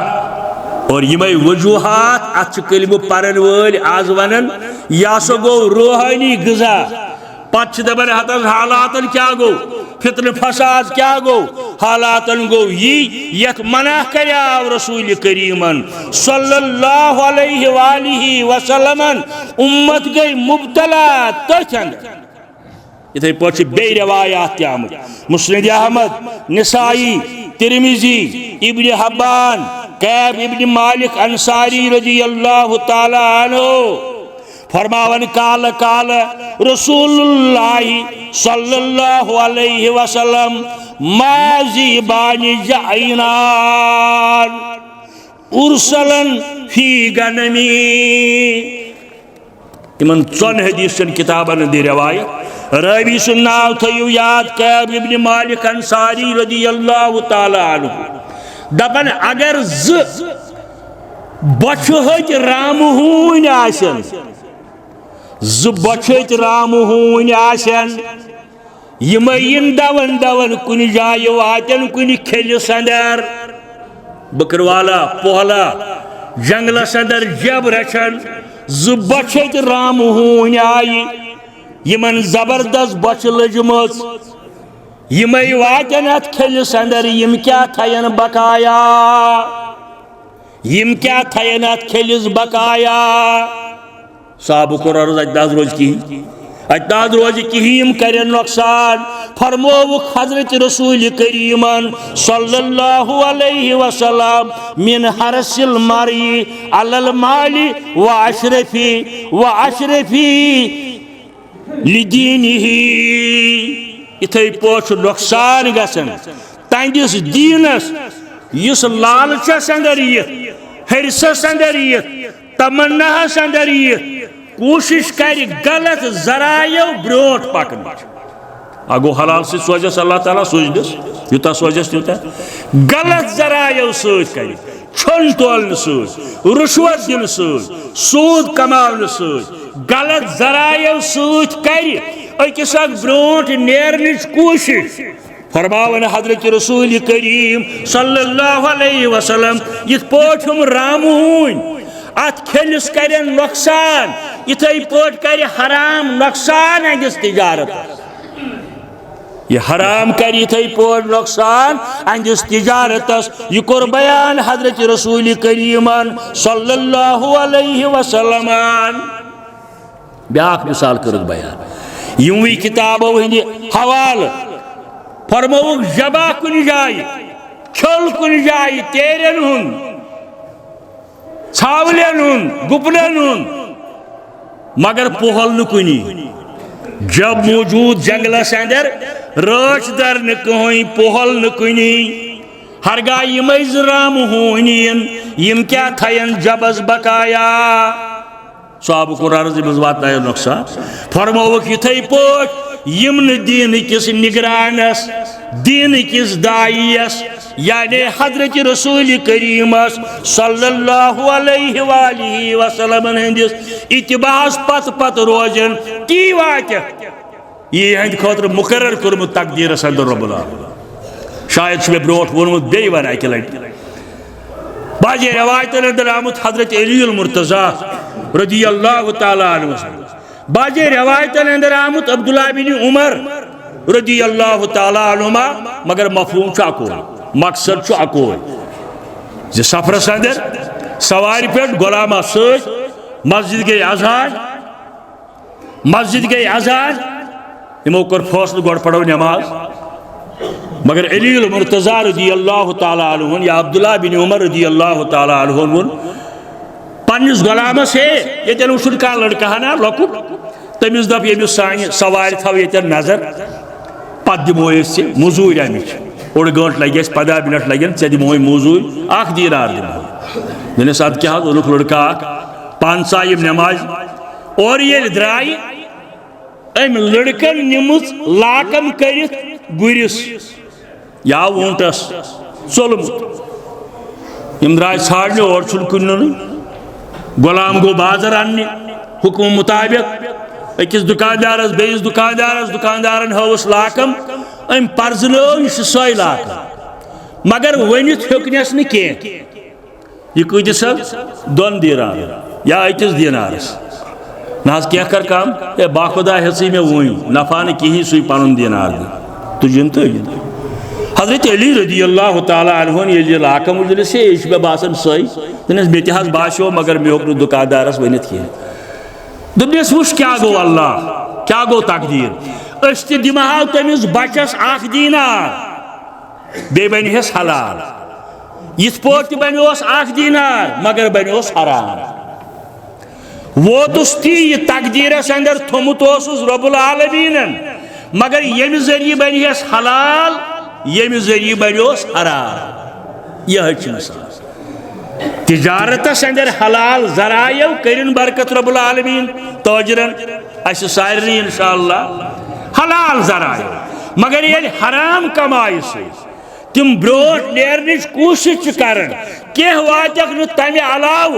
और यमे वजूहात अत कलिम परन वल आज वन यह सो गो रूहानी गजा पत दपान हालातन क्या गो फितन फसाद क्या गो हालातन गो यथ मना कर रसूल करीमन सल्लल्लाहु अलैहि वसल्लम उम्मत गई मुब्तला तथ इथे पे बे रवायात आमत मुस्नद अहमद निसाई तिरमिजी इब्न हब्बान कैब इब्न मालिक अंसारी रज़ियल्लाहु ताला अन्हु फरमावन काल काल रसूलुल्लाह सल्लल्लाहु अलैहि वसल्लम माजी बानी जाइनान उरसलन फी गनमी तिमन चौन हदीसन किताबन दी रवायत रवी सुन नाव थयु याद कैब इब्न मालिक अंसारी रज़ियल्लाहु ताला अन्हु दपन अगर बछहत रामहून आसन बछहत रामहून आसन यम दवन दवन कुन जाय वातन कुन खेलिस अंदर बकरवाला पोहला जंगलस अंदर जब रचन बछहत रामहून आय यमन जबरदस्त बच लजमस यम वातन अत खेलिस अंदर यम क्या थयन बकाया यम क्या थयन अत खेलिस बकाया साहब को अतदाज रोज कहीं अतदाज रोज कहीं यम कर नुकसान फरमोवुक हजरत रसूल करीमन सल्लल्लाहु अलैहि वसल्लम मिन हरसिल मरी अलल माली व अशरफी लिदीनिही इथे पोछ नुकसान गसन तंदिस दीनस इस लालचस अंदर यित हरसस अंदर यित तमन्ना अंदर यह कोशिश कर गलत जरायो ब्रोट पकन अगो हलाल से सोजस अल्लाह ताला सोजस यूता सोजस यूता गलत जरायो सोच कर छुन तोलन सोच रुश्वत दिन सोच सूद कमावन सोच गलत जरायो सोच कर अकिस ब्रोट नेरनिच कोशिश फरमावन हजरत रसूल करीम सल्लल्लाहु अलैहि वसल्लम यिथ पोठम रामून अत खेलिस करन नुकसान इथे पोट कर हराम नुकसान अंदिस तिजारत यह हराम कर इथे पोट नुकसान अंदिस तिजारत यह कोर बयान हजरत रसूल करीमन सल्लल्लाहु अलैहि वसल्लम ब्याक मिसाल कर बयान यूं किताबों हंद हवाल फरमोक जबा कुन जाय छल कुन जाय तेरन हुन छावलन हुन गुपलन हुन मगर पोहल न कुनी जब मौजूद जंगलस अंदर रच दर न कहीं पोहल न कुनी हरगा यम राम हून यम क्या थयन जबस बकाया साब कुरान वात नुकसान फरमोक इथे पोट यम दीन किस निगरानस दीन किस दायस यानी हजरत रसूल करीमस सल्लल्लाहु अलैहि वसल्लम हंदिस इत्तिबास पत पत रोजन की वात यह हंद खतर मुकर्रर कर्मुत तकदीरस अंदर रब्बुल आलमीन शायद मे ब्रोट वोनमुत बे वन अकि लट बाजे रवायतन अंदर आमुत हजरत अलीउल मुर्तजा रदियल्लाहु ताला अन्हु बाजे रवायतन अंदर आमुत अब्दुल्लाह बिन उमर रदियल्लाहु ताला अन्हुमा मगर मफहूम अको मकसद अको सफरस अंदर सवार पे गुलामा सज मस्जिद गई अजान यमो कर फैसला गोड़ पढ़ो नमाज मगर अलीउल मुर्तजा रदियल्लाहु ताला अन्हु या अब्दुल्लाह बिन उमर रदियल्लाहु ताला अन्हु पन्निस गुलामस हे ये उन कह लड़का ना लकुट तमिस दप यमिस सान सवार थव ये नजर पत दिमो मजूर अमिच ओड़ गंट लगे 15 मिनट लगन ऐ दिमो मजूर अख दीनार दिमो दिनस अद क्या ओनुक लड़का पान साहिब नमाज और ये द्राय अम लड़कन निमुत लाकम कर गुरिस या ऊंटस चोलमुत यम द्राय छाड़ने और कुन गुलाम गो बाजार अन्य हुक्म मुताबिक अकिस दुकानदारस बेस दुकानदारन हवस लाकम अम पर्जनो सोय लाकम मगर वनित हेकनस न कह यह कतिस 2 दीनार या अकिस दीनारस ना क्या कर काम ए बाखुदा हेसी मे वन नफा न कहीं सु पन दीनार तुजिन तो हजरत अली रदियल्लाहु ताला अन्हु ये लाकम उजलिस यह मे बासन सोय दनस मे तह बाशो मगर मे होक दुकानदारस वनित कह दपस वुश क्या गो अल्लाह क्या गो तकदीर अस दिमहा तमिस बचस 1 दीनार बे बनहस हलाल यिथ पोट बनोस 1 दीनार मगर बनोस हराम वोतुस ती यह तकदीरस अंदर थोमुत रब्बुल आलमीनन मगर यम जरिए बनहस हलाल यम जरिए बनोस हराम यह मिसाल तिजारतस अंदर हलाल जरायो करिन बरकत रब्बुल आलमीन ताजरन अस सारनी इंशाअल्लाह हलाल जरायो मगर ये हराम कमाई से तिम ब्रोट नेरनिच कोशिश करन कह वातक न तमे अलाव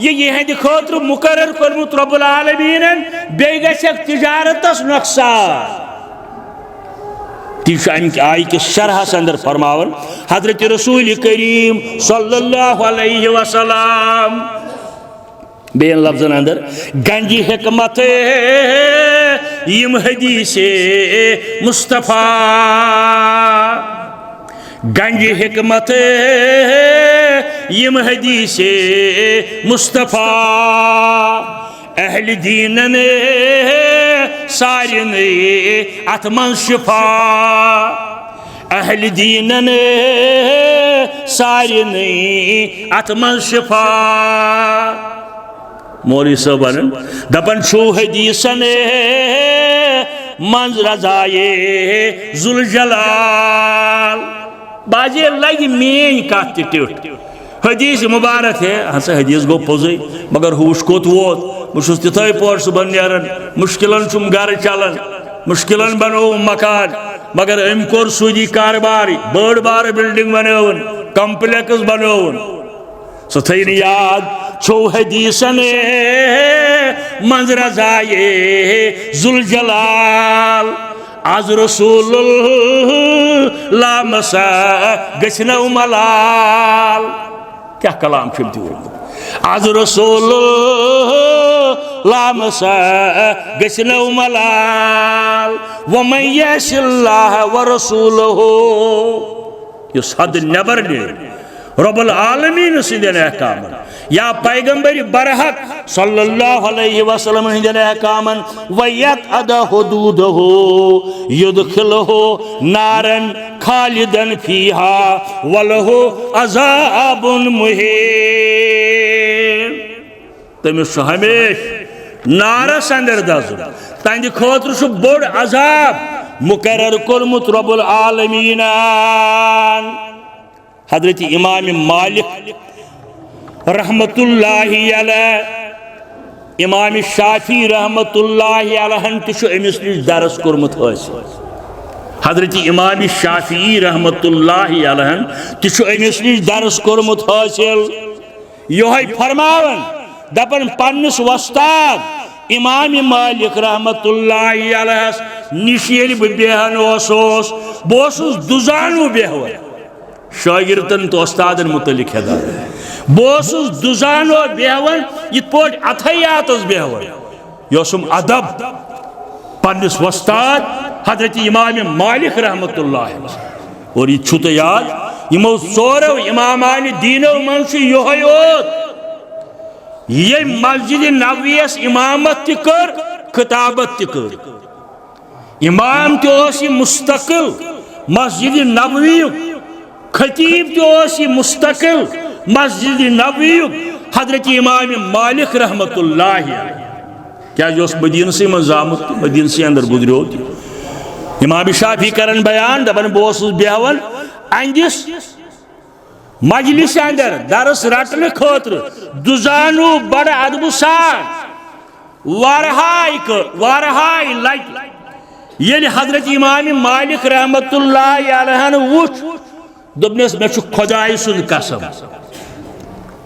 यह खतर मुकर्रर कर्मुत रब्बुल आलमीनन बे गछक तिजारतस नुकसान आय के शरहस अंदर फरमावन हजरत रसूल करीम सल्लल्लाहु अलैहि वसल्लम बेन लफ्जन अंदर गंजी हिकमत यम हदीसे मुस्तफा गंजी हिकमत यम हदीसे मुस्तफा अहल दीनन सारिन अत मन शिफा अहल दीनन सारिन अत मन शिफा मौलवी साहब दपन छो हदीसन मंज रजाए जुल जलाल बाजे लग मेन कत टिठ हदीस मुबारक है हसा हदीस गो पोजै मगर हुश कोत वोत मुशुस तिथै पोर सुबन नेरन मुश्किलन छुम घर चलन मुश्किलन बनो मकान मगर अम कोर सूदी कारबार बड़ बार बिल्डिंग बनवन कॉम्प्लेक्स बनवन सो थैन याद छो हदीसन मंजरा जाए जुल जलाल आज रसूलुल्लाह मसा गछनौ मलाल क्या कलाम फिर आज रसूलुल्लाह मसा गछनौ मलाल वमन यशिल्लाह व रसूलहु युस हद नबर ने रब्बुल आलमीन सिंदन अहकाम या पैगंबरी बरहक सल्लल्लाहु अलैहि वसल्लम हिंदन अहकामन वयत अदा हुदूदहु युदखिलहु नारन खालिदन फीहा वलहु अज़ाबुन मुहीन तमिस हमेश नारस अंदर दजुन तंद खोत्र छु बोड़ अजाब मुकर्रर कोरमुत रब्बुल आलमीन हजरत इमाम मालिक रहमतुल्लाहि अलैह इमाम शाफी रहमतुल्लाहि अलैहन तिशु अमिस निश दरस कोरमुत हासिल हजरत इमाम शाफी रहमतुल्लाहि अलैहन तिशु अमिस निश दरस कोरमुत हासिल योहै फरमावन दपन पन्निस वस्ताद इमाम मालिक रहमतुल्लाहि अलैह निश येल बेहन ओसोस बोसुस दुजानु बेहवन शागिर्दन तो उस्तादन मुतलिक हदार बोसुस दुजानो बेहवन इत पोट अथयात बेहवन योसुम अदब पन्निस वस्ताद हजरत इमाम मालिक रहमतुल्लाह और ये छुत याद यमो सोरो इमामान दीनो मंशु योहयोत ये मस्जिद नबवियस इमामत तिकर खिताबत तिकर इमाम तो मुस्तकिल मस्जिद नबवी खतीब तो मुस्तकिल मस्जिद नबवी हजरत इमाम मालिक रहमतुल्लाह क्या मदीन से मजामत मदीन से अंदर गुजरो इमाम शाफी करन बयान दपन बस बेहवन अंदिस मजलिस अंदर दरस रटने खतर दुजानु बड़ अदबु सान वारहाई लट ये हजरत इमाम मालिक रहमतुल्लाह अलैह वुच दोपनस मे खुदाई सुंद कसम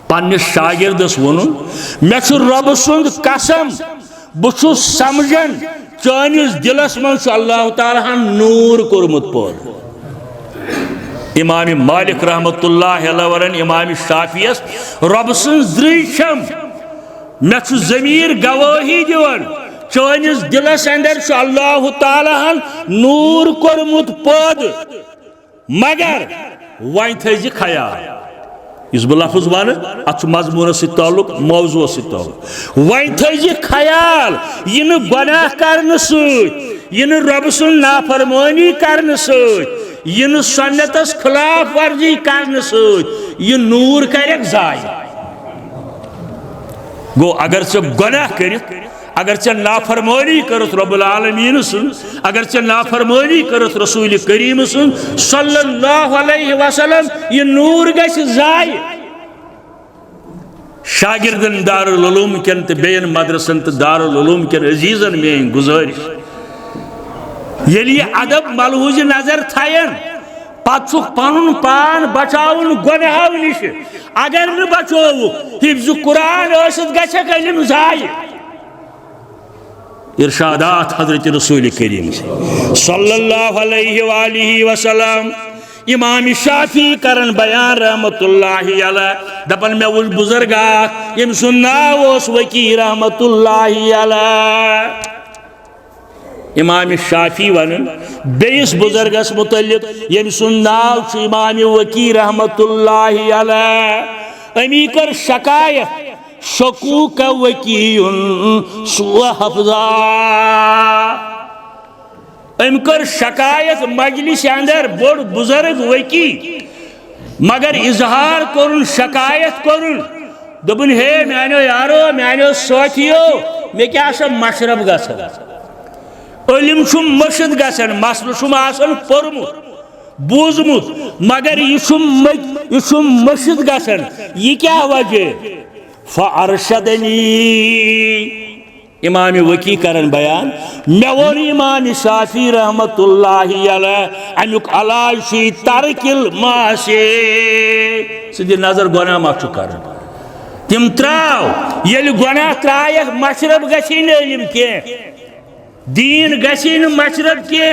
पन्निस शागिर्दस वोनुन मे रब सुंद कसम बहु समझन चानिस दिलस मन अल्लाह ताला नूर कोरमुत पोर इमाम मालिक रहमतुल्लाह अलैह इमाम शाफियस रब सुंद दृश्यम मे जमीर गवाही दिवन चानिस दिलस अंदर अल्लाह ताला नूर कोरमुत पद मगर वन थी खयाल इस बह लफ्ज वन अत मजमून ताल्लुक मौजू ताल्लुक वन थी खयाल यह गुनाह करने सह रब सुन नाफरमानी करने सह सुन्नतस खिलाफ वर्जी करने सह नूर कर जाय गो अगर चे गुनाह कर अगर चे नाफरमानी करत रब्बुल आलमीन सुन अगर चे नाफरमानी करत रसूल करीम सुन सल्लल्लाहु अलैहि वसल्लम ये नूर गछ जाय शागिर्दन दारुल उलूम केन ते बेन मदरसन ते दारुल उलूम केन अजीजन में गुजारिश येली अदब मलहूज नजर थायन पछुक पनुन पान बचाउन गुनाहों निश अगर न बचोवु हिफ्ज कुरान असत गछ कलिम जाय इरशादात हजरत रसूल करीम सल्लल्लाहु अलैहि वसल्लम इमाम शाफी करन बयान रहमतुल्लाहि अलैह दपन मे उस बुजुर्गा यम सुन्ना ओस वकी रहमतुल्लाहि अलैह इमाम शाफी वन बेस बुजुर्गस मुतल्लिक यम सुन्ना इमाम वकी रहमतुल्लाहि अलैह अमी कर शिकायत शकूक वकीयुन सुअ हफ्जा अमकर शिकायत मजलिस अंदर बोड़ बुजुर्ग वकी मगर इजहार करुन शिकायत करुन दोपन हे मानो यारो मानो साथियो मे क्या मशरफ गसन इलम मशद गसन मसल पोर्मुत बोजमुत मगर यह मशिद गसन यह क्या वजह फअरशदनी इमाम वकी करन बयान मे वोन इमाम शाफी रहमतुल्लाहि अलैह अमुक अलाज तरकिल मासे सीधे नजर गुनाह मत कर तिम त्राव ये गुनाह त्राय मशरब गसी इल्म के दीन गसी मशरब के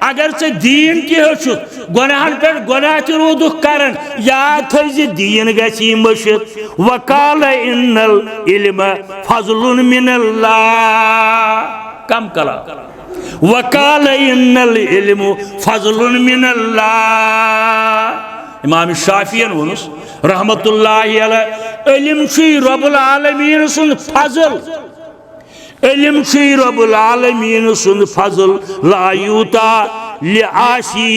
अगर से दीन के हो गुनाहन पे गुनाह ते रूद करन याद थी दीन गसी मशिद वकाल इन्नल इल्म फजलुन मिनल्लाह कम कला वकाल इन्नल इल्म फजलुन मिनल्लाह इमाम शाफियन वनुस रहमतुल्लाहि अलैह इल्म छी रब्बुल आलमीन सुन फजल इल्म छी रब्बुल आलमीन सुन फजल ला यूता लिआशी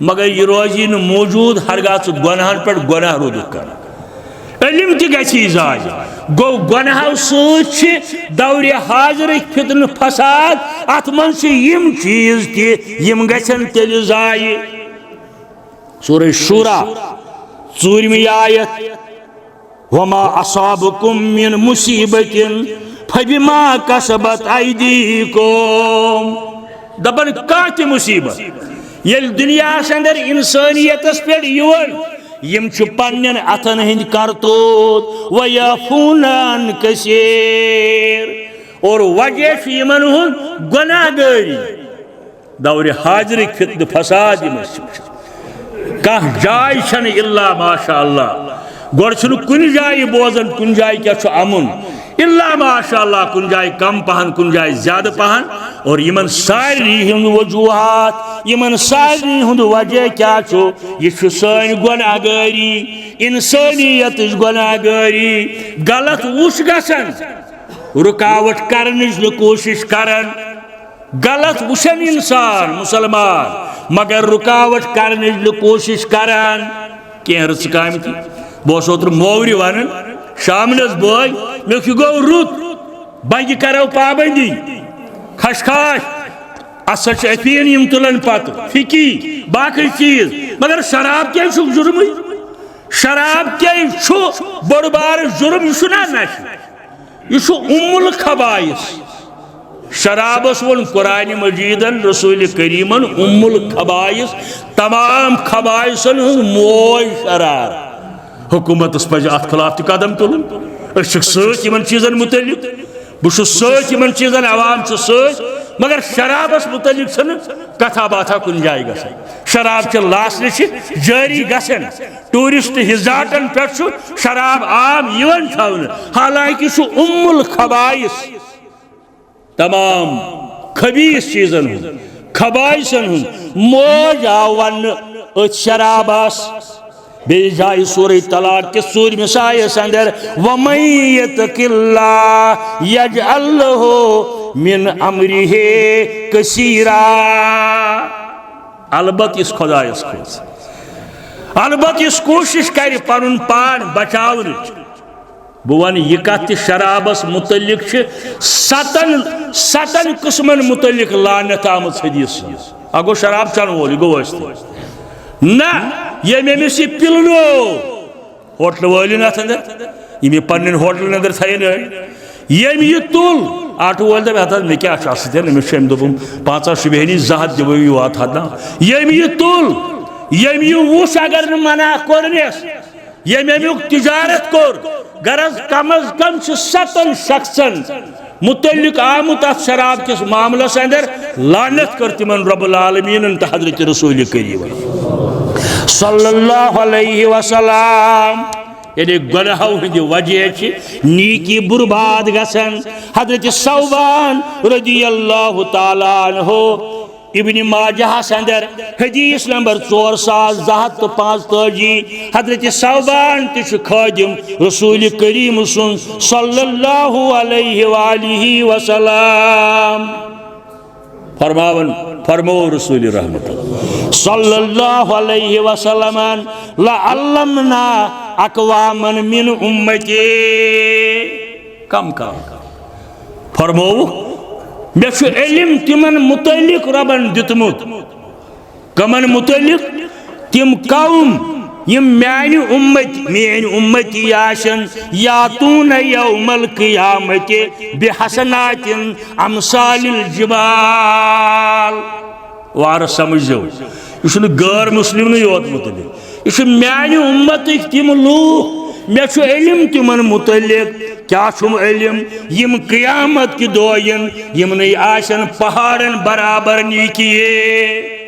मगर यह रोजी न मौजूद हरगा गुनाहन पे गुनाह रूद कर इल्म ति गसी जाय गो गुनाह सि दौरे हाजिर फितन फसाद अत मन यम चीज ति यम गसन तेल जाय सूरह शूरा 4वीं आयत वमा असाबकुम मिन मुसीबतिन फबिमा कसबत अयदीकुम दबन काति मुसीबत ये दुनिया अंदर इंसानियतस पे यम पन्न अथन हंद करतूत वयफून कसीर और वजह यमन हुंद गुनाहगारी दौरे हाजिर फितन फसाद कह जाय छन इल्ला माशा अल्लाह गोड़ कुन जाय बोजन कुन जाय क्या अमुन इल्ला माशा अल्लाह कुन जाय कम पहन कुन जाय ज्यादा पहन और यमन सारी हुंद वजूहात यमन सारी हुंद वजह क्या यह सन गुनाहगारी इंसानियत गुनाहगारी गलत उस गसन रुकावट करने कोशिश करन गलत वुशन इंसान मुसलमान मगर रुकावट करने कोशिश करान कह रच काम बस ओतर मोवरी वन शामनस बोय मे गो रुत बंग करो पाबंदी खशखाश असा अफीन यम तुलन पत फिकी बाकी चीज मगर शराब क्या जुर्म शराब क्या बड़ बार जुर्म यह नश यह उम्मुल खबाइस शराबस वोन कुरान मजीदन रसूल करीमन उम्मुल खबाइस तमाम खबाइसन मोय शराब हुकूमत पज अत खिलाफ कदम तुलन सतन चीजन मुतलिक बहुत सतन चीजन अवाम मगर शराबस मुतलिक कथा बाथा कुन जाय ग शराब च लासन जारी गसन टूरिस्ट हिजाटन पे शराब आम यवन थवन हालांकि उम्मुल खबाइस तमाम खबीस चीजन खबाइसन मोज आव वन शराबस बे जाय सूरह तलाक के 4वीं आयत अंदर वमन यतकिल्लाह यजअल लहु मिन अमरिही कसीरा अलबत इस खुदायस खोज अलबत इस कोशिश कर पनुन पान बचावन बह वन यह कत शराबस मुतलिक सतन किस्मन मुतलिक लानत आमत हदीस अगो शराब चन वोल गो ना ये अमिस यह पिलनो होटल वालन अत अंदर यम पन्न होटल अंदर थन यम यह तुल आटो वोल दप मे क्या अमिस दोपम 5 शुबहनी 2 दिव वात ना यम यह तुल यम यह वुच अगर मना कोरनेस यम अमुक तिजारत कोर गरज कम अज कम 7 शख्सन मुतलिक आमुत अत शराब किस मामलस अंदर लानत कर तिमन रब्बुल आलमीन तो हजरत रसूल करीम सल्लल्लाहु अलैहि वसल्लम यानी गुनाहों हंद वजह नीकी बुर्बाद गसन हजरत सौबान रज़ियल्लाहु ताला अन्हु इब्न माजाह अंदर हदीस नंबर 4245 हजरत सौबान तिश खादिम रसूल करीम सुन सल्लल्लाहु अलैहि वसल्लम फरमावन फरमो रसूल रहमत सल्लल्लाहु अलैहि वसल्लम ला अल्लमना अक़वामन मिन उम्मती कम फरमो मे इल्म तिमन मुतलिक रबन दितमुत कमन मुतलिक तिम कौम यम म्यान उम्मती आशन यातून यौमल क़ियामत बिहसनातिन अमसालिल जिबाल। वार समझो यह गैर मुस्लिम योत मुतलिक, यह म्यान उम्मत तिम लूख मे इल्म तिमन मुतलिक। क्या इल्म यम क़ियामत कि दोयन यमन आशन पहाड़न बराबर नीकिये।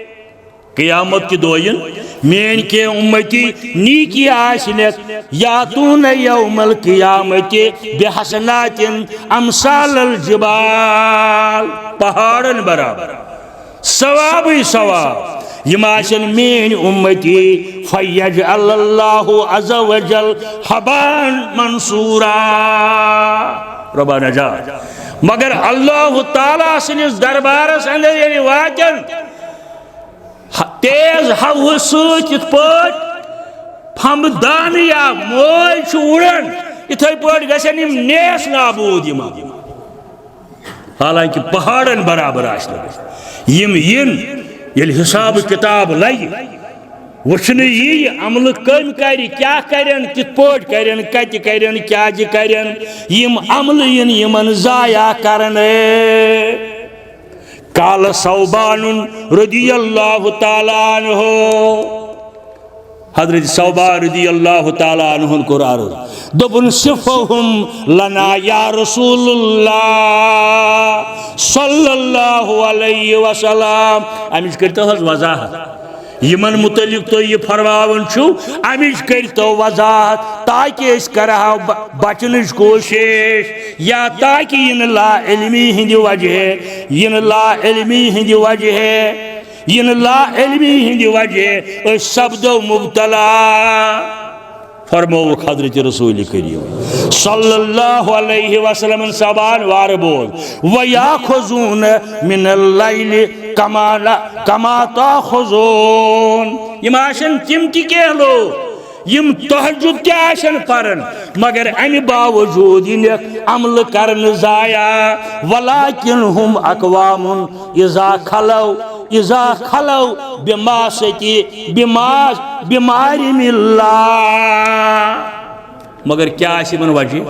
क़ियामत कि दोयन मेन के उम्मती नीकी आशनक यातून यौमल क़ियामत बिहसनातिन अमसालिल जिबाल, पहाड़न बराबर सवाब सवाब यम आशन मेन उम्मती। फयजअलल्लाहु अज़्ज़ व जल हबान मंसूरा। रब्बा नजात। मगर अल्लाह ताला सनिस दरबारस अंदर ये वाचन तेज हवा सत फमदान या मोल उड़न इथे पे गसन नेस नाबूद यम, हालांकि पहाड़न बराबर यम ये हिसाब किताब लगे वुन यी अमल कम कर क्या करन कित पोट करन कत करन क्या करन यम अमल यमन जाया करन। काल सौबान रदियल्लाहु ताला अन्हु, हजरत सौबान रदियल्लाहु ताला अन्हु कोर अर्ज दोपन सिफहुम लना या रसूलुल्लाह सल्लल्लाहु अलैहि वसल्लम। अमिश करतो हज वजाहत यमन मुतलिक तो ये फरमावन छु, अमिश करतो वजाहत ताकि इस करहा बचन कोशिश या ताकि इन ला इल्मी हिंदी वजह इन ला इल्मी हिंदी वजह इन ला इल्मी हिंदी वजह शब्दों मुब्तला। फरमाओ हजरत रसूल करीम सल्लल्लाहु अलैहि वसल्लम सबान वार बोल व याखुजून मिनल लैल कमा ताखुजून। यम आशन तिम के लो यम तहज्जुद के आशन परन मगर अमि बावजूद अमल करन जाया। वलाकिन हुम अक़वामुन इज़ा खलौ बिमासती बिमारी मिल्ला। मगर क्या मन वजह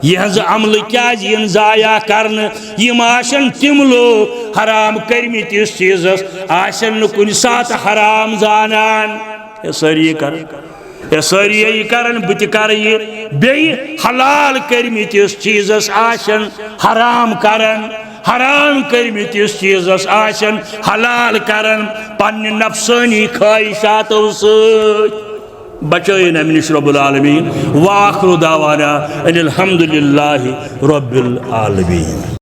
यह अमल क्या जाया करन यम आशन तिम लोग हराम करमित इस चीज़स आशन कुन सात हराम जानान। सारी सारी करन बत कर बे हलाल करमित इस चीज़स आशन हराम करन हराम करमित इस चीज़स आशन हलाल करन पन्ने नफ्सानी ख्वाहिशातों से बचाइन अमिश रब्बुल आलमीन। व आखिरु दावाना अनिल हम्दुलिल्लाहि रब्बिल आलमीन।